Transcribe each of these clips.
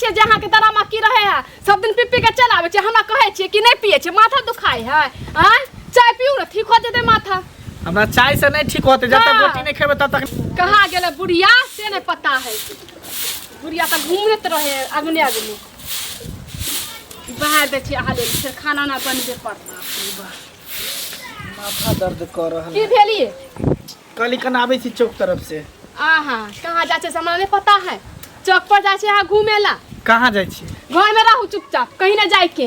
छे जहां के दरामा की रहे है सब दिन पी के चल आवे छे हमरा कहे छे कि नहीं पिए छे माथा दुखाई है हां चाय पियो ना ठीक हो जेते माथा हमरा चाय से नहीं ठीक होते जब तक रोटी नहीं खेबे तब तक कहां गेले बुढ़िया से नहीं पता है बुढ़िया त घूमत रहे अगने अगने बाहर दे छे हाले फिर खाना ना बनबे पड़ता माथा दर्द कर रहल की भेलिए कल कन आबै छी चौक तरफ से आहा कहां जा छे हमरा नहीं पता है चौक पर जा छे हां घूमेला कहाँ जाइ छी घर में रहू चुपचाप कहीं ना जाए के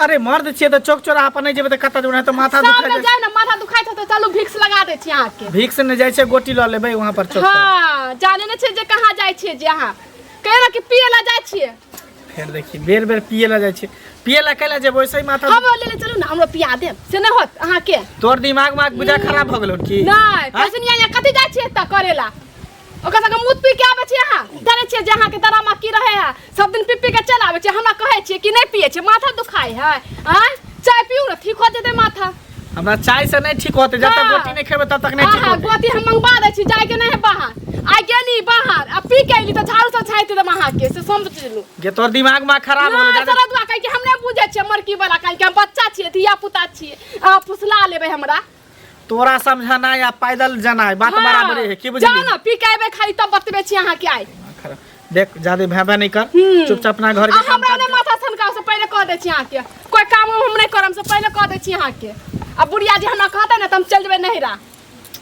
अरे मर्द छिए त चौक चौराहा पर नहीं जेबे त कत जेबे त माथा दुखाय सामने जाए ना माथा दुखाई तो चलो भिक्स लगा दे छी यहां के भीख से नहीं जाइ छै गोटी ल लेबै वहां पर चौक पर हां जाने न छे जे कहां जाय छे जे यहां कहे ना कि पिए ला जाय छिए फिर देखी बेर बेर पिए ला जाइ छै पिए ला कैला जेबो ओइसे ही माथा हम ले ले चलू ना हमरो पिया दे से न होत अहां के तोर दिमाग में बुझा खराब भ गेलो की नहीं पैसनिया या कथि जाय छिए त करेला ओका संग मुत पी के आवे छे यहां जाने छे जहां के दरामा की रहे है सब दिन पी के चल आवे छे हमरा कहे छे कि नहीं पिए छे माथा दुखाई है हां चाय पियो ना ठीक हो जेते माथा हमरा चाय से नहीं ठीक होते जब तक गोटी नहीं खेबे तब तक नहीं ठीक होते गोटी हम मंगवा दे छी जाय के नहीं बाहर आ गेली बाहर आ पी के एली त झाड़ू से छाइते दे वहां के से समझ लू जे तोर दिमाग में खराब हो जा सरदवा कह के हम नहीं बुझे छे मरकी वाला कह के हम बच्चा छिए धिया पुता छिए आ फुसला लेबे हमरा तोरा समझना या पैदल जाना है बात बराबर है की बुझली जाना पी के आबे खाली तब बतबे छी अहां के आई देख ज्यादा भाबा नहीं कर चुपचाप अपना घर के काम हमरा ने माथा सनका से पहले कह दे छी अहां के कोई काम हम नहीं करम से पहले कह दे छी अहां के अब बुढ़िया जी हमरा कहते ना त हम चल जेबे नहिरा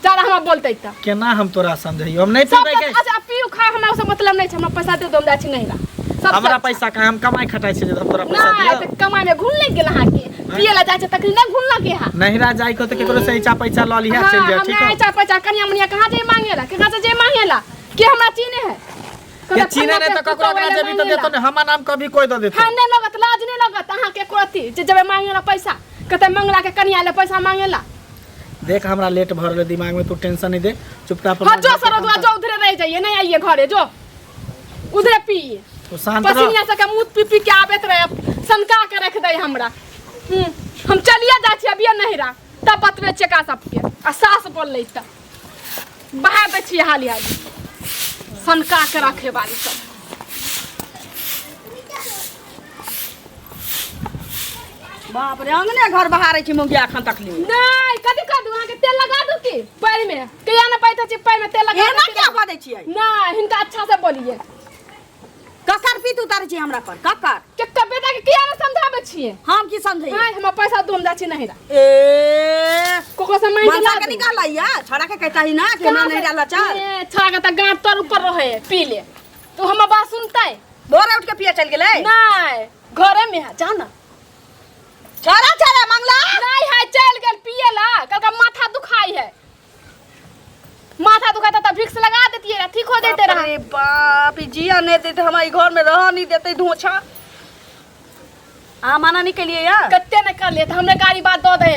ज्यादा हमरा बोलते त केना हम तोरा समझियो हम नहीं पीबे के अच्छा पियो खा हमरा से मतलब नहीं छ हमरा पैसा दे दम जा छी नहिरा हमरा पैसा का हम कमाई खटाई छै जे हम तोरा पैसा नहीं दियो त कमाई में घुल नहीं गेल अहां के पिए ला जाय छ तक नहीं घुल लगे हा नहिरा जाई को त केकरो से इचा पैसा ल लिहा चल जा ठीक है हम इचा पैसा कनिया मनिया कहां जे मांगेला के कहां जे मांगेला के हमरा चीने है के चीने ने त ककरो ना जेबी त देतो ने हमरा नाम कभी कोई द देतो हां नहीं लगत लाज नहीं लगत अहां के कोथी जे जबे मांगेला पैसा कते मंगला के कनिया ले पैसा मांगेला देख हमरा लेट भर ले दिमाग में तू टेंशन नहीं दे चुपचाप हां जो सरदवा जो उधरे रह जाइए नहीं आइए घरे जो उधरे पिए तो शांत रह पसीना से के मुंह पी के आबेत रहे सनका के रख दे हमरा हम चलिए जा छी अभी नहिरा तब बतबे चका सबके आ सास बोलले त बाहर दे छी हाली हाली सनका के रखे वाली सब बाप रे अंगने घर बहारे छी मुंगिया खन तक ली नहीं कदी कर दू अहां के तेल लगा दू की पैर में कहिया ना पैत छी पैर में तेल लगा एना क्या बादे छियै नहीं हिनका अच्छा से बोलिए ककर पीत उतार छी हमरा पर ककर केकटा बेटा के किया ना समझाबे छिए हम की समझै हां हम पैसा दूम जा छी नहिरा ए कोको से मांग मनसा के निकाल लिया छोड़ा के कहता ही ना के ना नहीं डाला चार छा के त गांठ तर ऊपर रहे पी ले तो हम बात सुनतै भोरे उठ के पिया चल गेलै नहीं घरे में है जाना छोरा छोरा मंगला नहीं है चल गेल पिएला कल का माथा दुखाई है माथा दुखाता त विक्स लगा देती है ठीक हो जैते रहा अरे बाप जिया नहीं देते हमारे घर में रह नहीं देते धोछा आ माना नहीं के लिए यार कत्ते न कर ले त हमने गाड़ी बात दो दे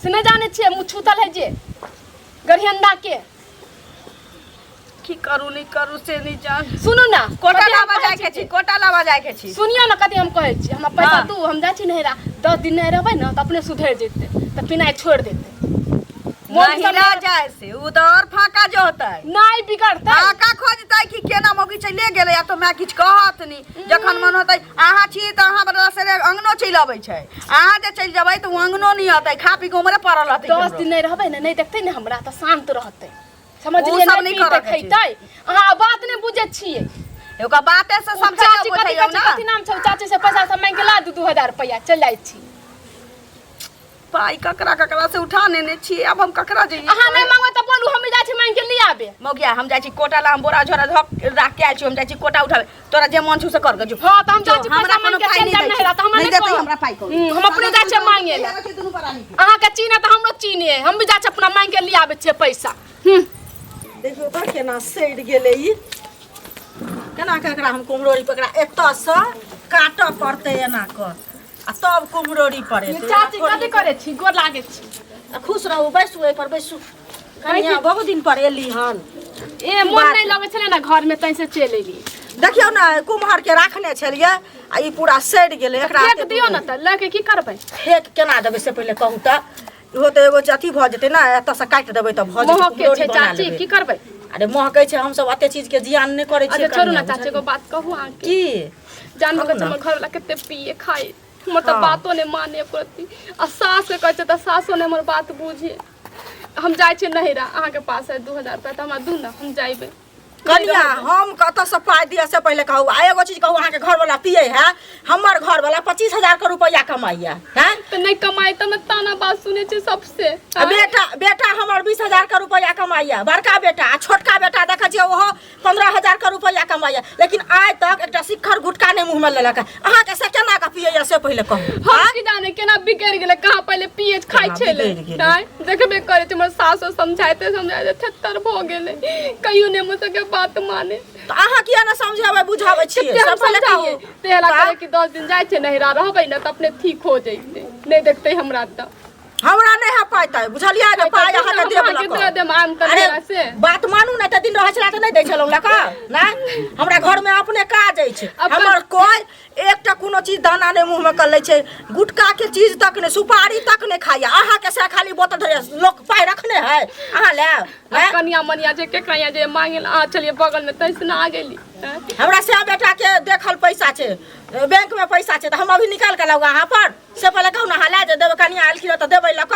से न जाने छे मुंह छूतल है जे गढ़ियंदा के की करू नहीं करू से नहीं जान सुनु ना कोटा लावा जाय के छी कोटा लावा जाय के छी सुनियो ना कथि हम कहै छी हमरा पैसा हाँ। दू हम जा छी नहिरा 10 दिन नहीं रहबै ना त अपने सुधर जेते त पिनाई छोड़ देते नहीं ना जाय से उधर फाका जो होता है नहीं बिगड़ता फाका खोजतै कि केना मौगी चले गेलै या तो मैं किछ कहत नहीं जखन मन होतै आहा छी त आहा बड़ा से अंगनो चल आबै छै आहा जे चल जबै त अंगनो नहीं होतै खा पी के उमरे पड़ल रहतै 10 दिन नहीं रहबै ना नहीं देखतै ना हमरा त शांत रहतै समझलिए सब नहीं नहीं करऽ के खैतै अहाँ बात नहीं बुझै छिए एगो बाते से समझाओ बुझैयो ना कथि नाम छौ चाची से पैसा सब मांग के ला 2000 रुपया चल जाय छी पाई ककरा ककरा से उठा नेने छी अब हम ककरा जइए अहाँ नहीं मांगो त बोलू हम जाय छी मांग के लिया आबे मौगिया हम जाय छी कोटा ला हम बोरा झोरा धक राख के आइ छी हम जाय छी कोटा उठावे तोरा जे मन छौ से कर गजो हां त हम जाय छी हमरा पैसा मांग कोनो के पाई चल जाय नहीं नहिरा त हम नहीं देतै हमरा पाई को हम अपने जाय छी मांगे ला दुनु परानी अहाँ के चीने त हमरो चीने हम भी जाय छी अपना मांग के लिया आबे छी पैसा देखियो त केना सैड गेलै ई केना ककरा हम कुमरोरी पकड़ा एतऽ से काटऽ पड़तै एना कर आ तब कुमरोरी पड़े चाची कथि करे छी गोर लागे छी खुश रहू बैसू एहि पर बैसू कनिया बहुत दिन पर एली हन ए मन नहीं लगे छले ना घर में तै से चल एली देखियो ना कुम्हार के राखने छलिए आ ई पूरा सड़ गेलै एकरा फेक दियो ना त लके की करबै फेक केना देबै से पहिले कहू त इहो त एगो अथी भ जेतै ना एतऽ से काटि देबै त भ जेतै मोह के छै चाची की करबै अरे महकै छै हम सब अते चीज के जियान नहीं करे छी अच्छा छोड़ू ना चाची को बात कहूँ आके की जानबो के हमर घर वाला केते पिए खाए हमर तो बातो ने माने प्रति आ सास के कहै छै त सासो ने हमर बात बुझे हम जाय छी नहिरा अहाँ के पास है 2000 रुपया त हमरा दू ना हम जाइबे कनिया हम कत से पाई दिया से पहले कहू आ एगो चीज कहू अहाँ के घर वाला पिए है हमर घर वाला 25,000 के रुपया कमाइया हैं तो नहीं कमाई तो मैं ताना बात सुने छी सबसे बेटा हमर 20,000 के रुपया कमाइया बड़का बेटा आ छोटका बेटा देखै छियै ओहो 15,000 के रुपया कमाइया लेकिन आइ तक एकटा शिखर गुटका ने मुंह में लेलक अहाँ के से केना के पिए से पहले कहू हम की जाने केना बिगड़ गेले कहां पहले पिए खाइ छले नहीं देखबे करे हमर सासो समझाइते थेतर भ गेले कहियो ने मुझसे के बात माने तो अहाँ किया ना समझावे बुझावे छियै सब पहले कहू तेला करे कि 10 दिन जाय छै नहिरा रहबै न त अपने ठीक हो जइते नहीं देखते हमरा त हमरा नहीं है पाइता बुझलिया जे पाइ अहाँ के देब अरे से बात मानू ना त दिन रहै छला त नहीं दै छलौ लका ना हमरा घर में अपने काज छै हमर कोई एकटा कोनो चीज दाना ने मुंह में कर ले छै गुटका के चीज तक ने सुपारी तक ने खाया अहाँ के से खाली बोतल धरे लोग पाइ रखने है अहाँ ले कनिया मनिया जे के कनिया जे मांगे आ चलिए बगल में तैस ना आ गेली हमरा से बेटा के देखल पैसा छै बैंक में पैसा छै त हम अभी निकाल के लाऊंगा अहाँ पर से पहले कहू ना हाला जे देबे कनिया आइल खिरो त देबै लक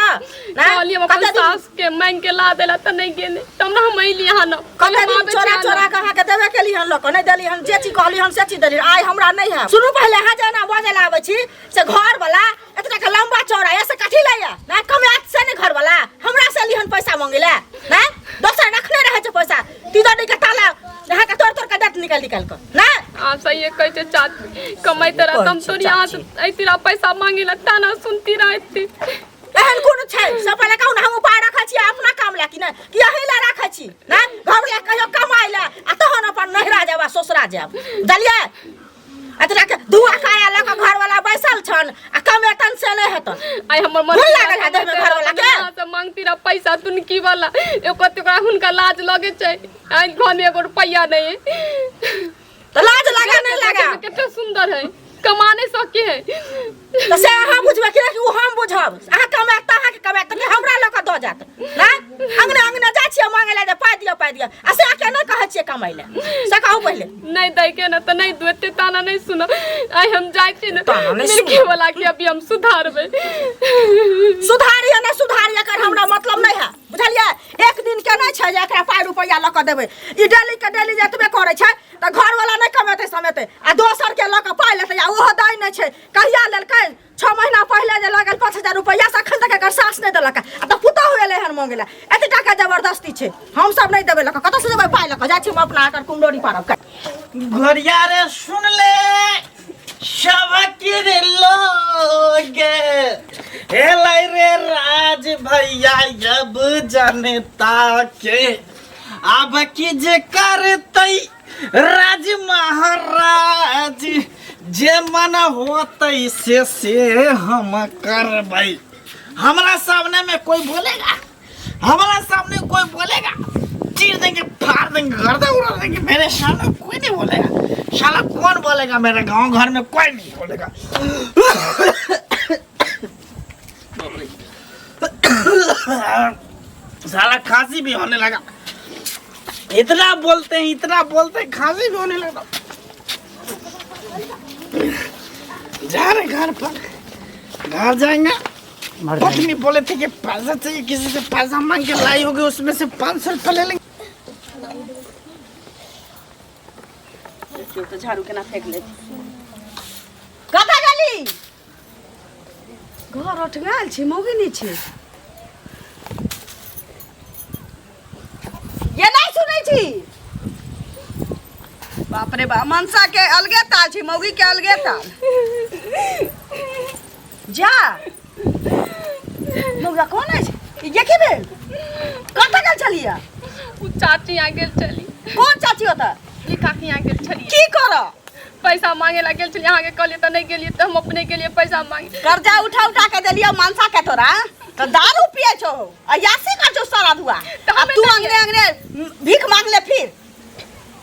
ना चलिए अपन सास के मांग के ला देला त नहीं गेले तब ना हम अइली यहां न कते दिन चोरा चोरा के अहाँ के देबे केली हन लक नहीं देली हम जे चीज कहली हम से चीज देली आइ हमरा नहीं है शुरू पहले अहाँ जेना बजे लाबै छी से घर वाला एतना के लंबा चौड़ा ऐसे कथि लैया ना कमात से नहीं घर वाला हमरा से लिहन पैसा मांगेला ना दोसर रखने रहे छै पैसा तीदो के ताला यहाँ के तोड़ के दांत निकाल कर ना आप सही है कहते चाची कमाइते रहत हम तोरी यहाँ से ऐतिरा पैसा मांगेला ताना सुनती रहती एहन कोन छै सब पहले कहू ना हम उपाय रखै छी अपना काम ला कि ना कि अही ला रखै छी ना घर ला कहियो कमाइ ला आ तहन अपन नहिरा जाब ससुरा जाब दलिया अतरा के दुआ काया ला के घर वाला बैसल छन आ कमेतन से नहीं हेत आई हमर मन लागल है देह में घर वाला के से मांगती रह पैसा तुन की वाला ए कतेकरा हुनका लाज लगे छै आई घर में एगो रुपया नहीं तो लाज लगा नहीं लगा कितना सुंदर है कमाने सके है तो से अहाँ बुझबे कि नहीं हम बुझब अहाँ कमात अहाँ के कमात के हमरा लक द जात ना अंगने जा छिए मांगे ला पाइ दिया आ से के नहीं कहै छिए कमाइ ले से कहू पहले नहीं दै के ना त नहीं दुते ताना नहीं सुनो आई हम जाय छी ना मिलके वाला के अभी हम सुधारबे सुधारिए ना सुधारिए कर हमरा मतलब नहीं है बुझलिए एक दिन के नहीं छै जे एकरा पाइ रुपया लक देबै ई डेली के डेली जतबे करै छै त घर वाला नहीं कमेते समेते आ दोसर के लक पाइ लेतै आ ओहो दै नहीं छै कहिया लेलकै 6 महीना पहले जे लागल 5,000 रुपया से अखन तक एकर सास नहीं देलक आ त पुता होले हन मांगेला एते टाका जबरदस्ती छै हम सब नहीं देबे लक कत से देबै पाइ लक जा छी हम अपना आकर कुंडोरी पारब घरिया रे सुन ले सबके रे लोग हेलाई रे राज भैया जब जनता के अब की जे करतै राज महाराज जे मन होतै से हम करबै हमरा सामने में कोई बोलेगा हमारा सामने कोई बोलेगा चीर देंगे फाड़ देंगे गर्दा उड़ा देंगे मेरे सामने कोई नहीं बोलेगा साला कौन बोलेगा मेरे गांव घर में कोई नहीं बोलेगा साला खांसी भी होने लगा इतना बोलते हैं खांसी भी होने लगा जा रहे घर पर घर जाएंगे पत्नी बोले थे कि पैसा चाहिए किसी से पैसा मांग के लाई होगी उसमें से 500 रुपये ले लेंगे तो झाड़ू के ना फेंक ले कता गेली घर उठ गेल छी मौगी नहीं छी ये नहीं सुनै छी बाप रे बा मनसा के अलगे ताल छी मौगी के अलगे ताल जा मौगा कौन है ये की भेल कता गेल छलिया उ चाची आ गेल चली कौन चाची होता ई काकी आ गेल छली की कर पैसा मांगे ला गेल छली अहाँ के कहलिए त नहीं गेलिए त हम अपने के लिए पैसा मांगे कर्जा उठा के देलियो मनसा के तोरा तो दारू पिए छो अयासी कर छो सारा दुआ अब तू अंगने भीख मांग ले फिर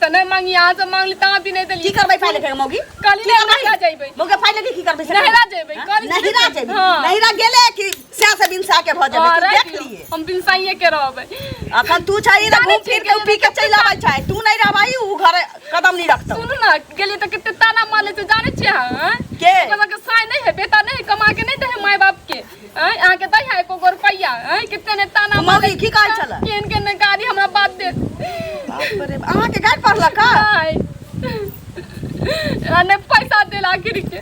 त नहीं मांगी यहाँ से मांग ली ता भी नहीं देली की करबै फाइल के मौगी काली नहीं आ जाइबे मौगे फाइल के की करबै नहिरा जेबै नहिरा जेबै नहिरा गेले कि से से बिनसा के भ जाबे तू देख लिए हम बिनसाइए के रहबै अखन तू चाहिए ना घूम फिर के पी के चल आबै छै तू नहीं रहबै उ घर कदम नहीं रखतौ सुन ना गेली त किते ताना मारले से जाने छी हां के ओकरा के साई नहीं है बेटा नहीं कमा के नहीं दे माय बाप के आहाँ के दई है एको गो रुपैया किते ने ताना मारे की कहै छला केन के ने गाड़ी हमरा बात दे बाप रे अहाँ के गाड़ी पड़ला का अने पैसा देला आखिर के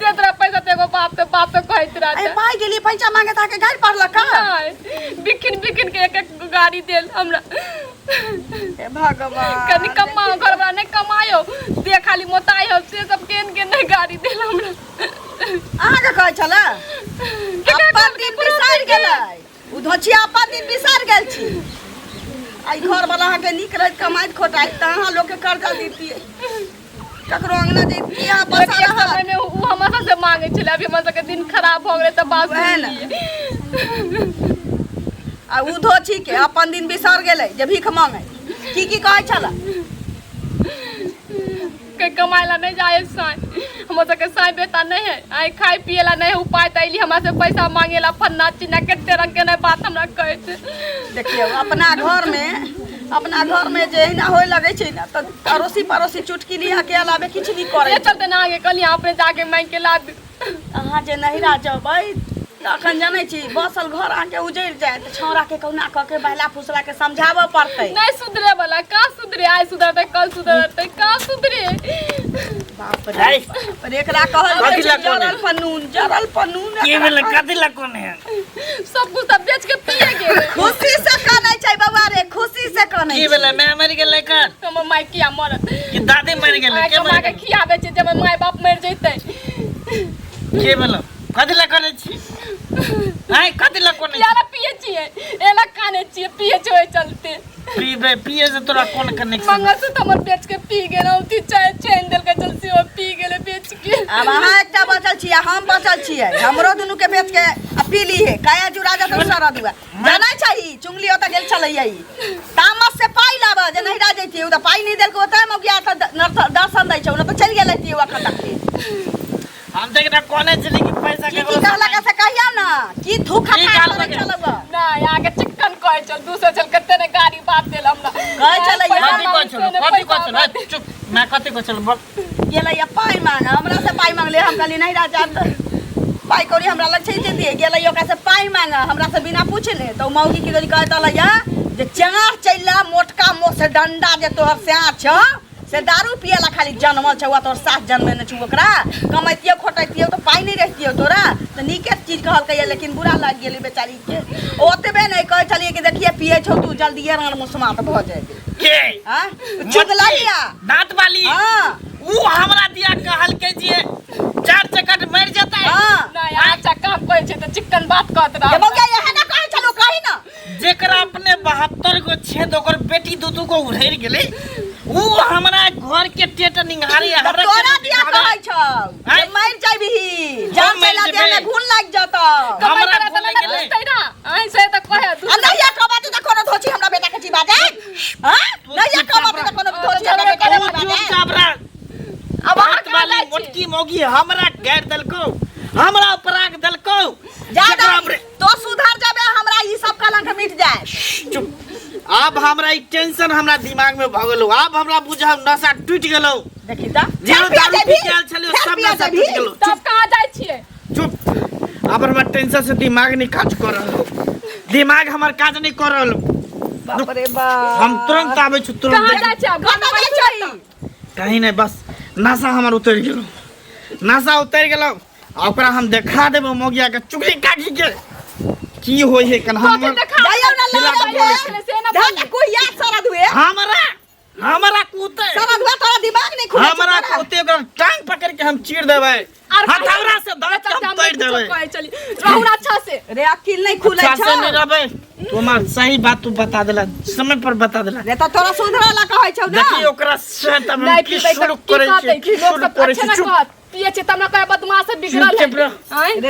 देत रहा पैसा तेगो बाप तो कहत रहा ए पाई गेली पैसा मांगे ता के गाड़ी पड़ला का बिकिन बिकिन के एक गाड़ी देल हमरा हे भगवान कनी कमा घर वाला नहीं कमायो दे खाली मोतायो से सब केन के नहीं गाड़ी देल हमरा अहाँ के कहै छला अपन दिन बिसार गेलै उ धोछिया अपन दिन बिसार गेल छी आई घर वाला अहाँ के निक रहत कमाइत खोटाइत त अहाँ लोग के कर्जा दीतिए ककरो अंगना जैती यहाँ बसा रहा समय में उ हमरा से मांगे छले अभी हमरा के दिन खराब हो गेले त बात आ उ धोछी के अपन दिन बिसर गेलै जे भीख मांगे की कहै छला के कमाइला नहीं जाए साई हमरा से के साई बेटा नहीं है आई खाई पिएला नहीं उपाय तैली हमरा से पैसा मांगेला फन्ना चिन्ना केते रंग के नहीं बात हमरा कहै छै देखियो अपना घर में जे ना होय लगे छै ना त अड़ोसी पड़ोसी चुटकी लिया के अलावे किछ नहीं करे चलते ना आगे कल अपने जाके मांग के ला दे अहाँ जे नहीं रह जबै तखन जानै छी बसल घर आके उजैर जाए त छौरा के कौना क के बहला फुसला के समझाबे पड़तै नहीं सुधरे वाला का सुधरे आज सुधरते कल सुधरते का सुधरे बाप रे पर एकरा कहल जरल पन्नून के भेल कथि ला कोन है सब कुछ सब बेच के पिए गेल खुशी से कानै छै बउआ रे खुशी से कानै के भेल मैं मर गेलै कर हम माय किया मरत कि दादी मर गेलै के माय के खियाबे छै जब माय बाप मर जैतै के भेल कथि ला करै छी कथि ला कोन यारा पिए छिए एला काने छिए पिए छै चलते पिए से तोरा कोन कनेक्शन मंगलसूत्र हमर बेच के पी गेलौ ती चाय चैन देल के चल से ओ पी गेले बेच के अब अहाँ एकटा बचल छियै हम बचल छियै हमरो दुनू के बेच के आ पी ली है काया जुड़ा जा तो सारा दुआ जानै छी चुंगली ओता गेल छलैया ई तामस से पाई लाबा जे नहीं रा जैती ओ त पाई नहीं देल को ओता म गया त दर्शन दै छै न त चल गेलै ती ओखन तक हम देख ना कोने चली कि पैसा के कहला का से कहिया ना की धोखा खा चलबा ना आगे चिकन कह चल दूसरे चल कते ने गाड़ी बात देल हमरा कह चल कथि को चल चुप मैं कथि को चल बोल गेलै पाई मांग हमरा से पाई मांगले हम कहली नहीं रा जात पाई कोरी हमरा लग छै जे दिए गेलै ओकरा से पाई मांग हमरा से बिना पूछले तो मौगी की कहत लैया जे चार चैला मोटका मो से डंडा जे तोहर से छ से दारू पियला खाली जन्मल छौ तोर साथ जन्मे न छु ओकरा कमैतियो खोटैतियो तो पाई नहीं रहतियो तोरा तो नीके चीज कहल कहिए लेकिन बुरा लाग गेली बेचारी के ओतबे नहीं कह चलिए कि देखिए पिए छौ तू जल्दी रान मुसमात भ जाए के हां चुगलाइया दांत वाली हां ऊ हमरा दिया कहल के जे चार चक्कर मर जतै हां ना यार चक्का कहै छै त चिकन बात कहत रहा ये मौका यहे ना कहै छलो कहि ना जेकरा अपने 72 गो छेद ओकर बेटी दूतू को उड़ैर गेलै ऊ हमरा घर के टेट निंगारी हमरा तोरा दिया कहै छौ जे मर जाबही जान चला दे में घुन लाग जतौ हमरा घुन लाग गेलै तैरा आई से त कहे तू नैया कबाती त कोनो धोची हमरा बेटा के चिबा दे हां नैया कबाती त कोनो धोची हमरा बेटा के चिबा दे काबरा अब हाथ वाली मोटकी मोगी हमरा गैर दलको हमरा अपराग दलको ज्यादा तो सुधर जाबे हमरा ई सब कलंक मिट जाए चुप अब हमरा ई टेंशन हमरा दिमाग में भ गेलो अब हमरा बुझा नशा टूट गेलो देखि त जे दारू पी के आल छलियो सब नशा टूट गेलो तब कहां जाय छिए चुप अब हमरा टेंशन से दिमाग नहीं काज कर रहलो दिमाग हमर काज नहीं कर रहलो बाप रे बाप हम तुरंत आबै छु तुरंत कहां जाय छी कहां जाय छी कहीं नहीं बस नशा हमर उतर गेलो नशा उतर गेलो ओकरा हम देखा देबो मोगिया के चुगली काटी के की होय है कन हम जायो ना ला कोई याद सारा दुए हमरा कूते सारा दुआ तोरा दिमाग नहीं खुले हमरा कूते ओकरा टांग पकड़ के हम चीर देबै हथौड़ा से दांत हम तोड़ देबै कहे चली रहूरा अच्छा से रे अकिल नहीं खुले अच्छा से नहीं रहबै तू हमार सही बात तू बता देला समय पर बता देला रे त तोरा सुधरला कहै छौ ना देखी ओकरा से तब नहीं की पीबै शुरू की करे कहते छी कि लोग सब अच्छे ना कहत पिए छै त हमरा कहे बदमाश से बिगड़ल है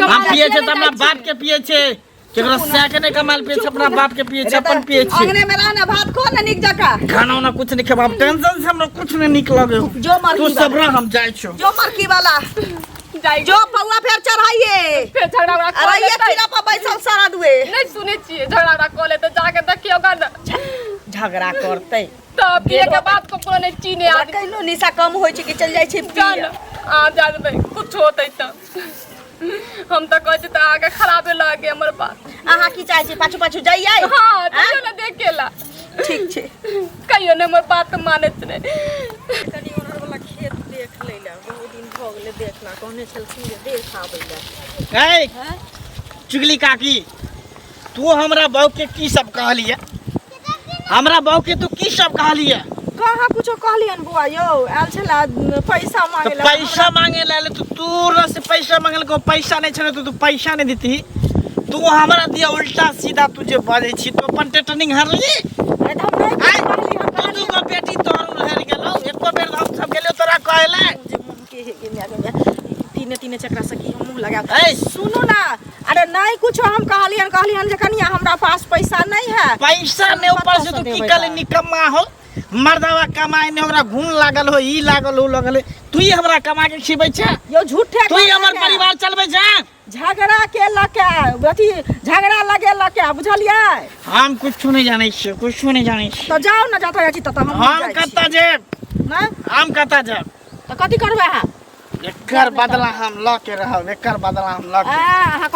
हम पिए छै त हमरा बाप के पिए छै केकरो साके ने कमाल पिए छै अपना बाप के पिए छै अपन पिए छै अंगने में रहना भात खो ना निक जका खाना ना कुछ नहीं खेबा टेंशन से हमरा कुछ नहीं निक लगे जो मर तू सब रह हम जाय छौ जो मर की वाला जाई जो पौआ फेर चढ़ाइए फिर झगड़ा उगड़ा कर अरे ये लेतै। खीरा पर बैसल सारा दुए नहीं सुने छिए झगड़ा उगड़ा कर लेतै जाके देखियो गन झगड़ा करतै तब पिए के बाद को कोनो नहीं चीने आ कैनो निशा कम होइ छै कि चल जाइ छै चल पिए आ जानबे कुछ होतै त हम त कहै छी त आगे खराबे लागे हमर बात अहाँ की चाहै छी पाछू पाछू जाइए हां देखियो ना देखेला ठीक छै कहियो ने हमर बात मानत रे कनी ओनर वाला खेत देख लैला बहुत दिन भ गेलै देखला कहने छलखिन जे देख आबै ला ए चुगली काकी तू हमरा बहू के की सब कहलिए हमरा बहू के तू की सब कहलिए कहाँ कुछो कहलियन बुआ यौ आयल छला पैसा तो मांगे ला पैसा मांगे ला तो तू से पैसा मांगल को पैसा नहीं छले तो तू पैसा नहीं देती तू हमरा दिया उल्टा सीधा तुझे बाजे छी तो अपन टेटनिंग हर ली अरे तो हम नहीं कहली हम तो तू को बेटी तोर हर गेलो एको बेर हम सब गेलो तोरा कहले जे मुंह के हे गया तीने तीने चक्रा से की मुंह लगा ए सुनो ना अरे नहीं कुछो हम कहलियन जे कनिया हमरा पास पैसा नहीं है पैसा ने ऊपर से तू की कले निकम्मा हो मर्दावा कमाए ने ओकरा घून लागल हो ई लागल हो लगल तू ही हमरा कमा के खिबै छ यो झूठे तू ही हमर परिवार चलबै छ झगड़ा के लके अथी झगड़ा लगे लके बुझलिए हम कुछ नहीं जानै छी कुछ नहीं जानै छी तो जाओ ना जाता छी त हम कत्ता जेब ना हम कत्ता जेब तो कथी करबे अहाँ एकर बदला हम ल के रहब एकर बदला हम ल के आ